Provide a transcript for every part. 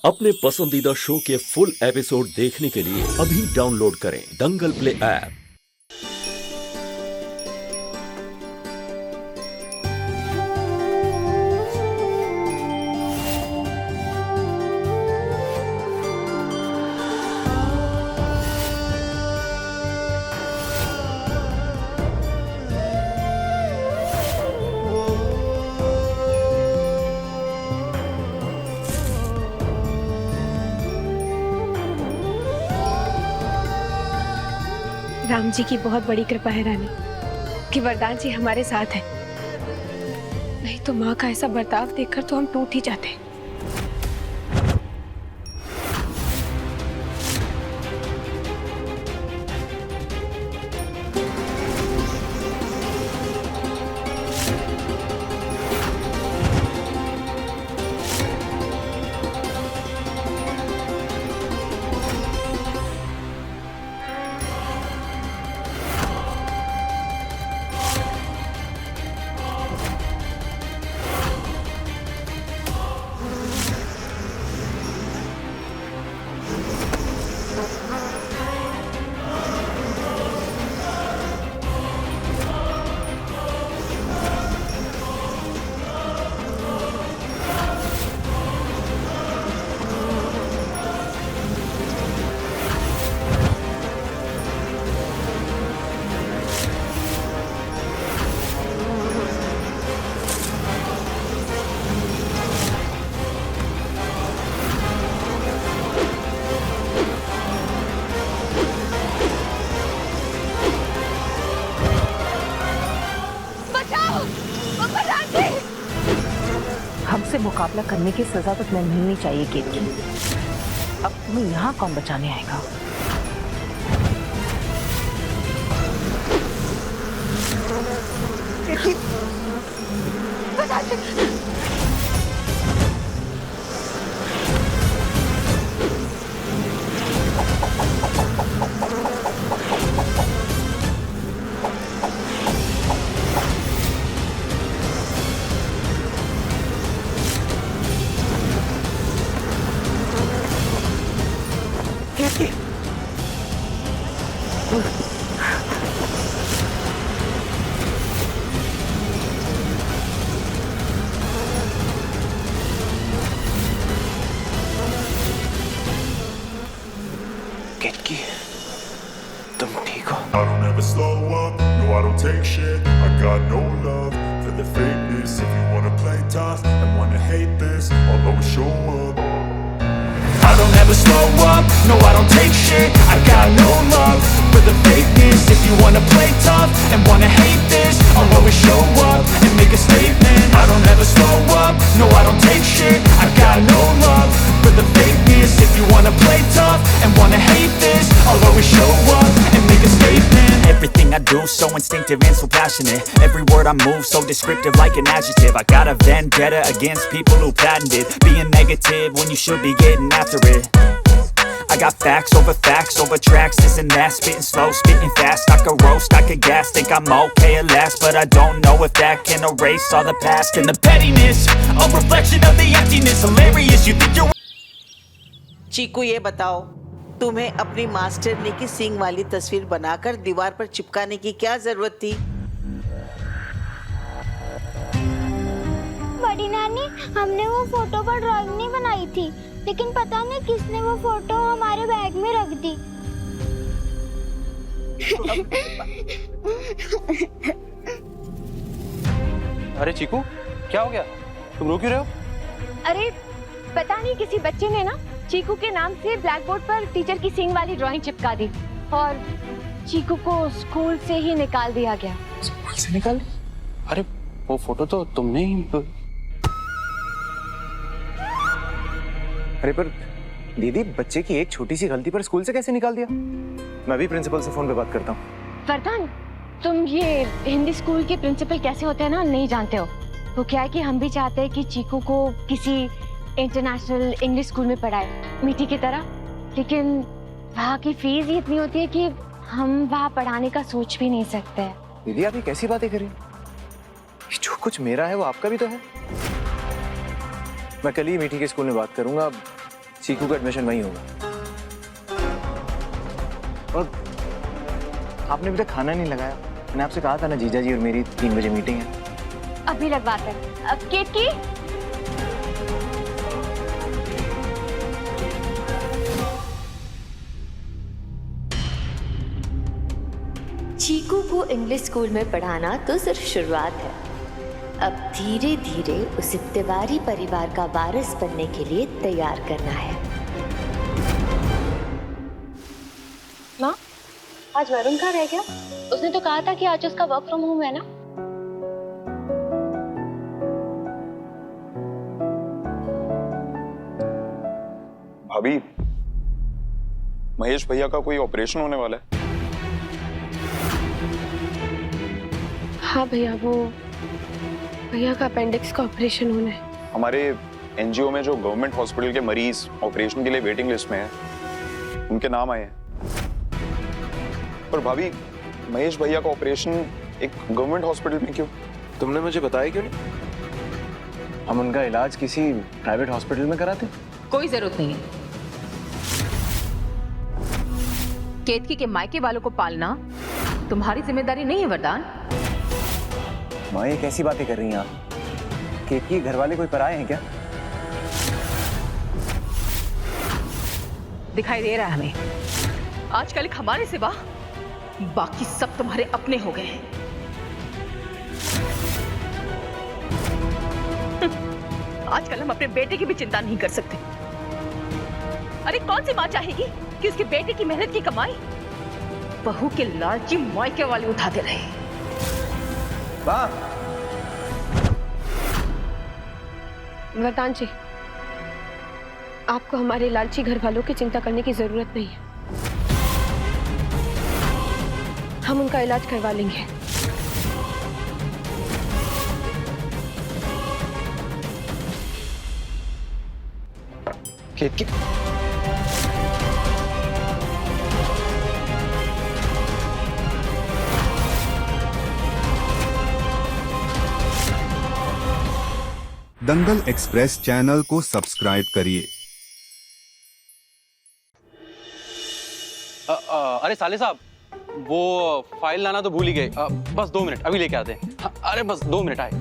अपने पसंदीदा शो के फुल एपिसोड देखने के लिए अभी डाउनलोड करें दंगल प्ले ऐप। राम जी की बहुत बड़ी कृपा है रानी कि वरदान जी हमारे साथ है, नहीं तो माँ का ऐसा बर्ताव देखकर तो हम टूट ही जाते। हमसे मुकाबला करने की सजा तो तुम्हें मिलनी चाहिए केतकी। अब तुम्हें यहाँ कौन बचाने आएगा? केतकी, तुम ठीक हो? I don't ever slow up, no I don't take shit. I got no love for the fakeness. If you wanna play tough and wanna hate this, I'll always show up. I don't ever slow up, no I don't take shit. I got no love for the fakeness. If you wanna play tough and wanna hate this, I'll always show up and make a statement. I don't ever slow up, no I don't take shit. I got no love for the fakeness. If you wanna play tough and wanna hate this, I'll always show up and make a statement. Everything I do so instinctive and so passionate. Every word I move so descriptive like an adjective. I got a vendetta against people who patented being negative when you should be getting after it. I got facts over tracks, this and that. Spitting slow, spitting fast. I could roast, I could gas. Think I'm okay at last, but I don't know if that can erase all the past. And the pettiness, a reflection of the emptiness. Hilarious, you think you're... चीकू, ये बताओ, तुम्हें अपनी master ने की सींग वाली तस्वीर बनाकर दीवार पर चिपकाने की क्या जरूरत थी? बड़ी नानी, हमने वो फोटो पर ड्राइंग नहीं बनाई थी, लेकिन पता नहीं किसने वो फोटो हमारे बैग में रख दी। अरे चीकू, क्या हो गया? तुम रो क्यों रहे हो? अरे पता नहीं, किसी बच्चे ने ना चीकू के नाम से ब्लैक बोर्ड पर टीचर की सींग वाली ड्राइंग चिपका दी और चीकू को स्कूल से ही निकाल दिया गया। स्कूल से निकाल? अरे वो फोटो तो तुमने ही... अरे पर दीदी, बच्चे की एक छोटी सी गलती पर स्कूल से कैसे निकाल दिया? मैं भी प्रिंसिपल से फोन पे बात करता हूँ। वरदान, तुम ये हिंदी स्कूल के प्रिंसिपल कैसे होते हैं ना, नहीं जानते हो। तो क्या है कि हम भी चाहते हैं कि चीकू को किसी इंटरनेशनल इंग्लिश स्कूल में पढ़ाए, मीठी की तरह, लेकिन वहाँ की फीस ही इतनी होती है कि हम वहाँ पढ़ाने का सोच भी नहीं सकते। दीदी, आप ये कैसी बातें कर रही हैं? जो कुछ मेरा है वो आपका भी तो है। मैं कल ही मीठी के स्कूल में बात करूंगा, चीकू का एडमिशन वहीं होगा। और आपने अभी तक खाना नहीं लगाया। मैंने आपसे कहा था ना जीजा जी और मेरी 3 बजे मीटिंग है। अभी लगवाते हैं। अब केत की चीकू को इंग्लिश स्कूल में पढ़ाना तो सिर्फ शुरुआत है। अब धीरे धीरे उसे तिवारी परिवार का वारिस बनने के लिए तैयार करना है। माँ, आज वरुण कहाँ रह गया? उसने तो कहा था कि आज उसका वर्क फ्रॉम होम है ना? भाभी, महेश भैया का कोई ऑपरेशन होने वाला है। हाँ भैया, वो भैया का अपेंडिक्स का ऑपरेशन होना है। हमारे एनजीओ में जो गवर्नमेंट हॉस्पिटल के मरीज ऑपरेशन के लिए वेटिंग लिस्ट में हैं, उनके नाम आए हैं। पर भाभी, महेश भैया का ऑपरेशन एक गवर्नमेंट हॉस्पिटल में क्यों? तुमने मुझे बताया क्यों नहीं? हम उनका इलाज किसी प्राइवेट हॉस्पिटल में कराते। कोई जरूरत नहीं है। केतकी के मायके वालों को पालना तुम्हारी जिम्मेदारी नहीं है वरदान। माँ, ये कैसी बातें कर रही हैं आप? केतकी घर वाले कोई पराये हैं क्या? दिखाई दे रहा है हमें। आजकल एक हमारे सिवा बाकी सब तुम्हारे अपने हो गए हैं। आजकल हम अपने बेटे की भी चिंता नहीं कर सकते। अरे कौन सी माँ चाहेगी कि उसके बेटे की मेहनत की कमाई बहू के लालची मायके वाले उठाते रहे? वरदान जी, आपको हमारे लालची घर वालों की चिंता करने की जरूरत नहीं है। हम उनका इलाज करवा लेंगे। केतकी, दंगल एक्सप्रेस चैनल को सब्सक्राइब करिए। अरे साले साहब, वो फाइल लाना तो भूल ही गए। बस 2 मिनट, अभी लेके आते हैं। अरे बस 2 मिनट आए।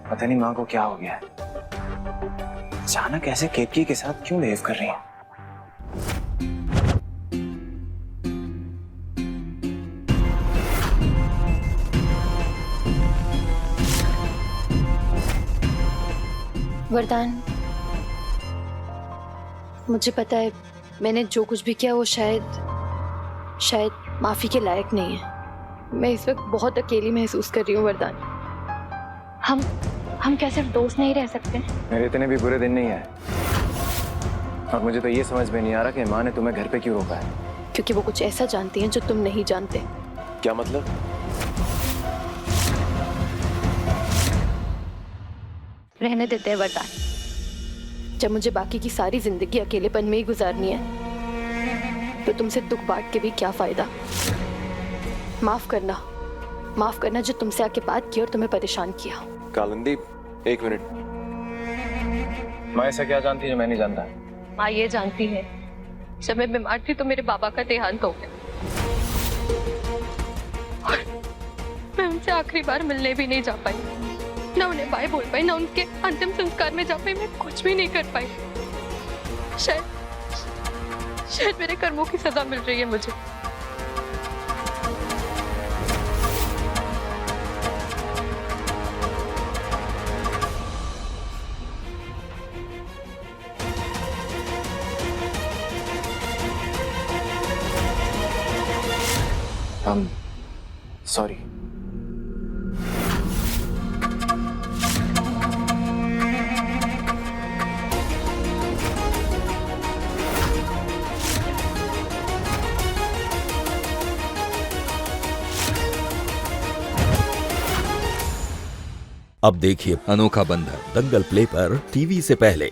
पता नहीं माँ को क्या हो गया है। अचानक ऐसे केतकी के साथ क्यों बिहेव कर रही है? वरदान, मुझे पता है मैंने जो कुछ भी किया वो शायद माफी के लायक नहीं है। मैं इस वक्त बहुत अकेली महसूस कर रही हूँ वरदान। हम क्या सिर्फ दोस्त नहीं रह सकते? मेरे इतने भी बुरे दिन नहीं आए। और मुझे तो ये समझ में नहीं आ रहा कि माँ ने तुम्हें घर पे क्यों रोका है। क्योंकि वो कुछ ऐसा जानती हैं जो तुम नहीं जानते। क्या मतलब? रहने देते हैं वरदान। जब मुझे बाकी की सारी जिंदगी अकेलेपन में ही गुजारनी है तो तुमसे दुख बांट के भी क्या फायदा। माफ करना जो तुमसे आके बात की और तुम्हें परेशान किया। कालिंदी, 1 मिनट। माँ ऐसा क्या जानती है जो मैं नहीं जानता? माँ ये जानती है, जब मैं बीमार थी तो मेरे बाबा का देहांत हो गया और मैं उनसे आखिरी बार मिलने भी नहीं जा पाई, ना उन्हें बाय बोल पाई, ना उनके अंतिम संस्कार में जा पाई। मैं कुछ भी नहीं कर पाई। शायद मेरे कर्मों की सजा मिल रही है मुझे। सॉरी। अब देखिए अनोखा बंधन दंगल प्ले पर टीवी से पहले।